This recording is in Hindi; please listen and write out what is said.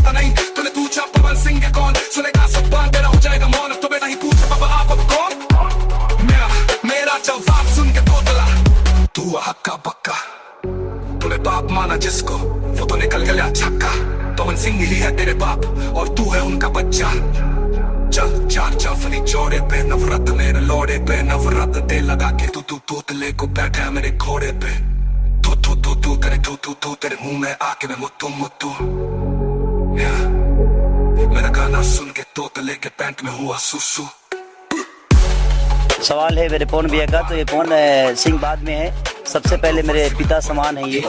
पता नहीं तूने पूछा पवन सिंह है कौन, सुनेगा सब बात तेरा हो जाएगा मौन। तो बेटा ही पूछा बाबा आप अब कौन, मेरा जवाब सुन के तोतला, तू हक्का बक्का। तूने बाप माना जिसको वो तो निकल गया छक्का। पवन सिंह ही है तेरे बाप और तू है उनका बच्चा। चल चार चफनी जोड़े पे नफरत मेरे लोड़े पे, नफरत दे लगा के तू तोतले को बैठा मेरे घोड़े पे। तू तेरे मुंह में आके मैं मुत्तू मुत्तू। मेरा गाना सुन के तोतले के पैंट में हुआ सुसु। सवाल है मेरे पवन भैया का, तो ये पवन सिंह बाद में है, सबसे पहले मेरे पिता समान है ये।